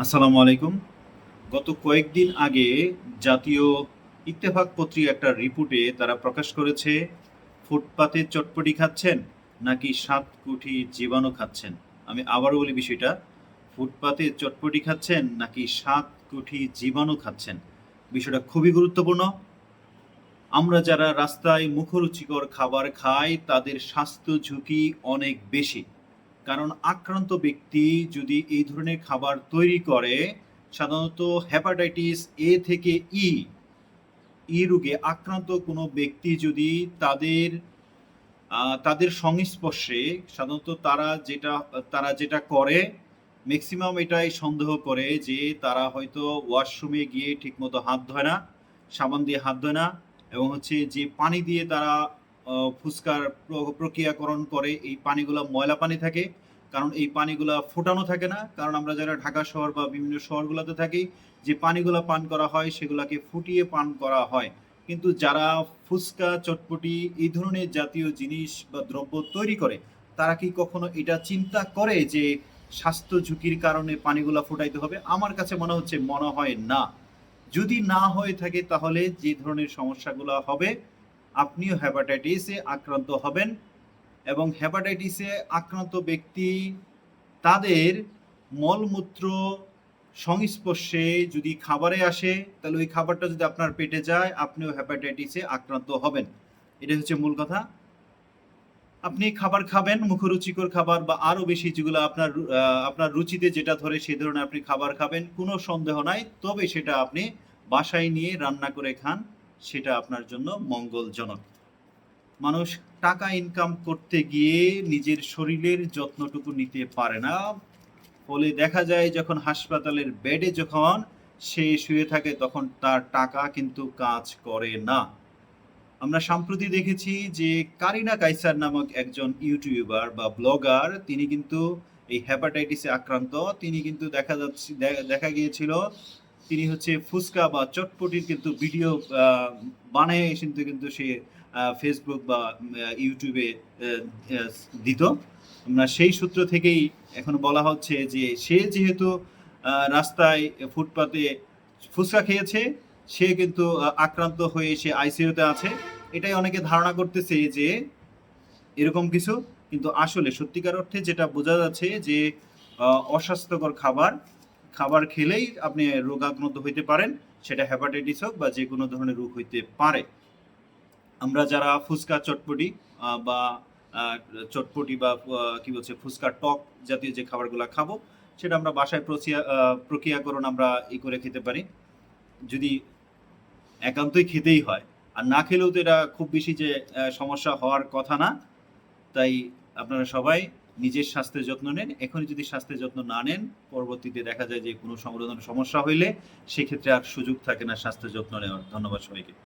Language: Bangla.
আসসালামু আলাইকুম। গত কয়েকদিন আগে জাতীয় ইত্তেফাক পত্রিকা একটা রিপোর্টে তারা প্রকাশ করেছে ফুটপাতে চটপটি খাচ্ছেন নাকি সাতকুঠি জীবাণু খাচ্ছেন। আমি আবারও বলি বিষয়টা, ফুটপাতে চটপটি খাচ্ছেন নাকি সাতকুঠি জীবাণু খাচ্ছেন। বিষয়টা খুবই গুরুত্বপূর্ণ। আমরা যারা রাস্তায় মুখরুচিকর খাবার খাই তাদের স্বাস্থ্য ঝুঁকি অনেক বেশি। কারণ আক্রান্ত ব্যক্তি যদি এই ধরনের খাবার তৈরি করে, সাধারণত হেপাটাইটিস এ থেকে ই রোগে আক্রান্ত কোনো ব্যক্তি যদি তাদের তাদের সংস্পর্শে, সাধারণত তারা যেটা করে ম্যাক্সিমাম এটাই সন্দেহ করে যে তারা হয়তো ওয়াশরুমে গিয়ে ঠিকমতো হাত ধোয় না, সাবান দিয়ে হাত ধোয় না, এবং হচ্ছে যে পানি দিয়ে তারা ফুচকার প্রক্রিয়াকরণ করে এই পানিগুলো ময়লা পানি থাকে। কারণ এই পানিগুলা ফোটানো থাকে না, কারণ আমরা যারা ঢাকা শহর বা বিভিন্ন শহরগুলোতে থাকি, যে পানিগুলা পান করা হয় সেগুলাকে ফুটিয়ে পান করা হয়। কিন্তু যারা ফুচকা চটপটি এই ধরনের জাতীয় জিনিস বা দ্রব্য তৈরি করে, তারা কি কখনো এটা চিন্তা করে যে স্বাস্থ্য ঝুঁকির কারণে পানিগুলা ফুটাইতে হবে? আমার কাছে মনে হয় না। যদি না হয়ে থাকে তাহলে যে ধরনের সমস্যাগুলো হবে, আপনিও হেপাটাইটিসে আক্রান্ত হবেন। এবং হেপাটাইটিসে আক্রান্ত ব্যক্তি তাদের মলমূত্র সংস্পর্শে যদি খাবারে আসে, তাহলে ওই খাবারটা যদি আপনার পেটে যায়, আপনিও হেপাটাইটিসে আক্রান্ত হবেন। এটাই হচ্ছে মূল কথা। আপনি খাবার খাবেন, মুখরুচিকর খাবার বা আরো বেশি যেগুলো আপনার রুচিতে যেটা ধরে সে ধরনের আপনি খাবার খাবেন, কোনো সন্দেহ নাই। তবে সেটা আপনি বাসায় নিয়ে রান্না করে খান, সেটা আপনার জন্য মঙ্গলজনক। মানুষ টাকা ইনকাম করতে গিয়ে নিজের শরীরের যত্নটুকু নিতে পারে না। ফলে দেখা যায় যখন হাসপাতালের বেডে যখন সে শুয়ে থাকে, তখন তার টাকা কিন্তু কাজ করে না। আমরা সম্প্রতি দেখেছি যে কারিনা কাইসার নামক একজন ইউটিউবার বা ব্লগার, তিনি কিন্তু এই হেপাটাইটিসে আক্রান্ত। তিনি কিন্তু দেখা গিয়েছিল তিনি হচ্ছে ফুচকা বা চটপটির কিন্তু ভিডিও বানায় কিন্তু সে ফেসবুক বা ইউটিউবে দিত। আমরা সেই সূত্র থেকেই এখন বলা হচ্ছে যে সে যেহেতু রাস্তায় ফুটপাতে ফুচকা খেয়েছে, সে কিন্তু আক্রান্ত হয়ে সে আইসিইউতে আছে। এটাই অনেকে ধারণা করতেছে যে এরকম কিছু, কিন্তু আসলে সত্যিকার অর্থে যেটা বোঝা যাচ্ছে যে অস্বাস্থ্যকর খাবার খাবার খেলেই আপনি রোগাক্রান্ত হইতে পারেন। সেটা হেপাটাইটিস হোক বা যে কোনো ধরনের রোগ হইতে পারে। আমরা যারা ফুচকা চটপটি বা চটপটি বা কি বলছে ফুচকা টক জাতীয় যে খাবারগুলো খাবো, সেটা আমরা বাসায় প্রক্রিয়াকরণ আমরা করে খেতে পারি, যদি একান্তই খেতেই হয়। আর না খেলেও তো এটা খুব বেশি যে সমস্যা হওয়ার কথা না। তাই আপনারা সবাই নিজের স্বাস্থ্যের যত্ন নেন। এখনই যদি স্বাস্থ্যের যত্ন না নেন, পরবর্তীতে দেখা যায় যে কোনো ধরনের সমস্যা হইলে সেক্ষেত্রে আর সুযোগ থাকে না স্বাস্থ্যের যত্ন নেওয়ার। ধন্যবাদ সবাইকে।